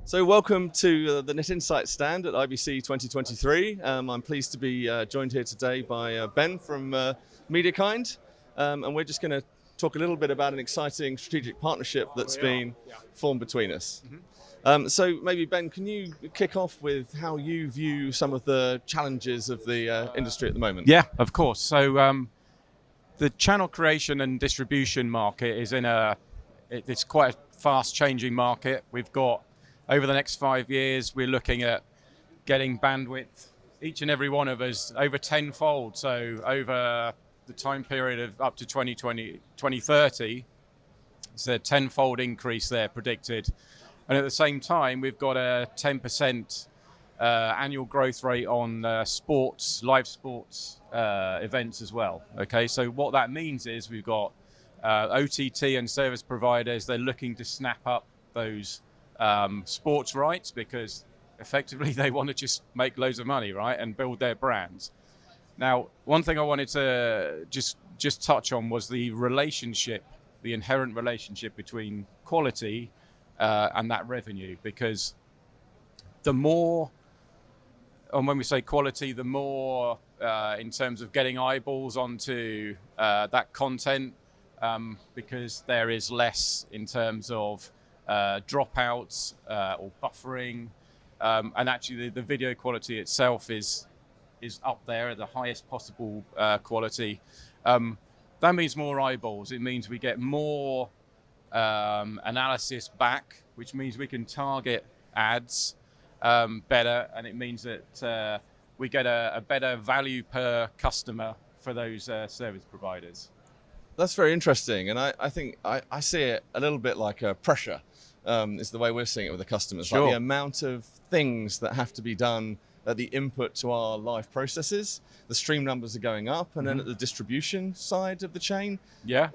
So welcome to the Net Insight stand at IBC 2023. I'm pleased to be joined here today by Ben from MediaKind, and we're just going to talk a little bit about an exciting strategic partnership that's been formed between us. So maybe Ben, can you kick off with how you view some of the challenges of the industry at the moment? Yeah, of course. So the channel creation and distribution market is it's quite a fast changing market. We've got, over the next 5 years, we're looking at getting bandwidth, each and every one of us, over tenfold. So over the time period of up to 2030, it's a tenfold increase there predicted. And at the same time, we've got a 10% annual growth rate on live sports events as well. Okay, so what that means is we've got OTT and service providers, they're looking to snap up those sports rights because effectively they want to just make loads of money, right, and build their brands. Now, one thing I wanted to just touch on was the inherent relationship between quality and that revenue, because the more, and when we say quality, the more in terms of getting eyeballs onto that content, because there is less in terms of dropouts or buffering, and actually the video quality itself is up there at the highest possible quality. That means more eyeballs. It means we get more analysis back, which means we can target ads better, and it means that we get a better value per customer for those service providers. That's very interesting, and I think I see it a little bit like a pressure. Is the way we're seeing it with the customers. Sure. Like the amount of things that have to be done at the input to our live processes, the stream numbers are going up, and then at the distribution side of the chain,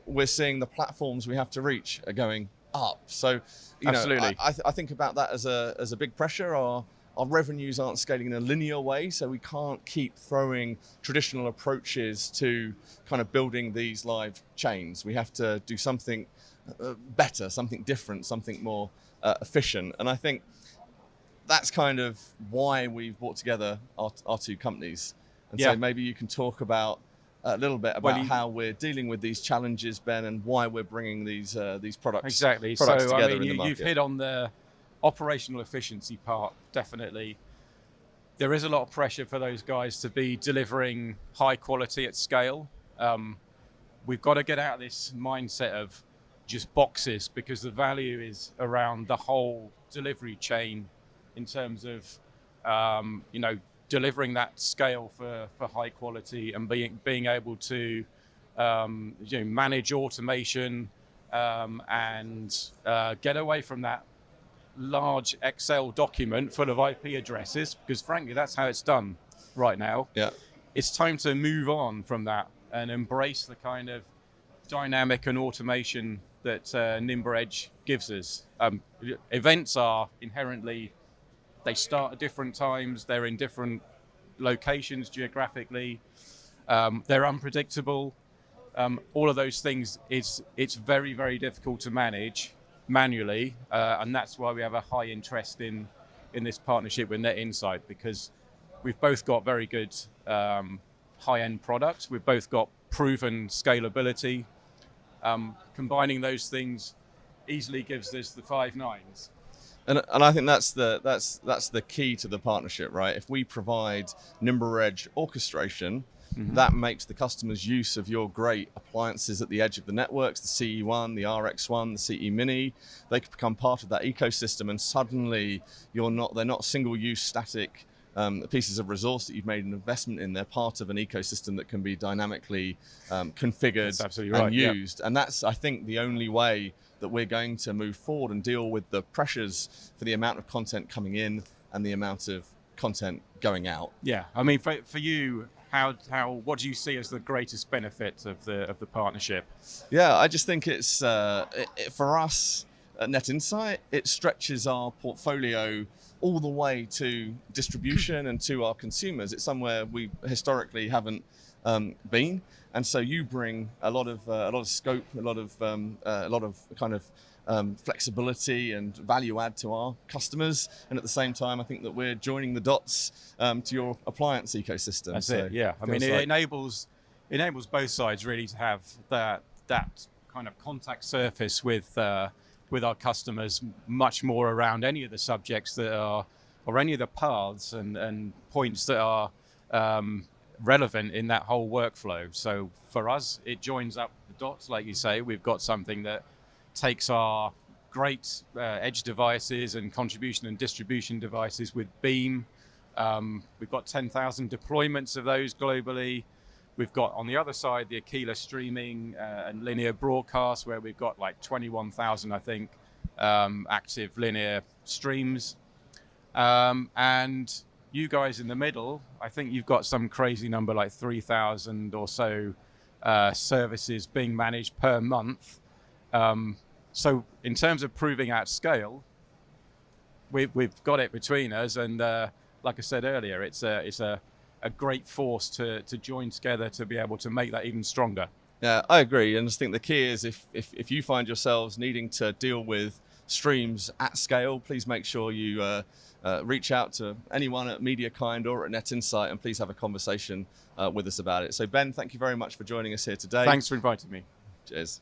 we're seeing the platforms we have to reach are going up. So, Absolutely. I think about that as a big pressure. Our revenues aren't scaling in a linear way, so we can't keep throwing traditional approaches to kind of building these live chains. We have to do something better, something different, something more efficient. And I think that's kind of why we've brought together our two companies. And so maybe you can talk about a little bit about how we're dealing with these challenges, Ben, and why we're bringing these products exactly. Products So together in the market. You've hit on the operational efficiency part. Definitely, there is a lot of pressure for those guys to be delivering high quality at scale. We've got to get out of this mindset of just boxes, because the value is around the whole delivery chain in terms of delivering that scale for high quality, and being able to manage automation and get away from that large Excel document full of IP addresses, because frankly that's how it's done right now. It's time to move on from that and embrace the kind of dynamic and automation that Nimber Edge gives us. Events are inherently, they start at different times, they're in different locations geographically, they're unpredictable. All of those things, it's very, very difficult to manage manually, and that's why we have a high interest in this partnership with Net Insight, because we've both got very good high-end products, we've both got proven scalability. Combining those things easily gives us the 5 nines. And I think that's the key to the partnership, right? If we provide Nimber Edge orchestration, that makes the customer's use of your great appliances at the edge of the networks, the CE1, the RX1, the CE Mini, they can become part of that ecosystem, and suddenly they're not single-use static pieces of resource that you've made an investment in. They're part of an ecosystem that can be dynamically configured and used. And that's, I think, the only way that we're going to move forward and deal with the pressures for the amount of content coming in and the amount of content going out. Yeah, I mean, for you, what do you see as the greatest benefit of the partnership? Yeah, I just think it's for us at Net Insight, it stretches our portfolio all the way to distribution and to our consumers. It's somewhere we historically haven't been, and so you bring a lot of scope, a lot of kind of flexibility and value add to our customers. And at the same time, I think that we're joining the dots to your appliance ecosystem. That's it. Yeah. I mean, it enables both sides really to have that kind of contact surface with our customers much more around any of the subjects that are, or any of the paths and points that are relevant in that whole workflow. So for us, it joins up the dots, like you say. We've got something that takes our great edge devices and contribution and distribution devices with Beam. We've got 10,000 deployments of those globally. We've got on the other side the Aquila streaming and linear broadcast, where we've got like 21,000, I think, active linear streams. And you guys in the middle, I think you've got some crazy number like 3,000 or so services being managed per month. So in terms of proving out scale, we've got it between us, and like I said earlier, it's a great force to join together to be able to make that even stronger. Yeah, I agree, and I think the key is if you find yourselves needing to deal with streams at scale, please make sure you reach out to anyone at MediaKind or at Net Insight, and please have a conversation with us about it. So Ben, thank you very much for joining us here today. Thanks for inviting me. Cheers.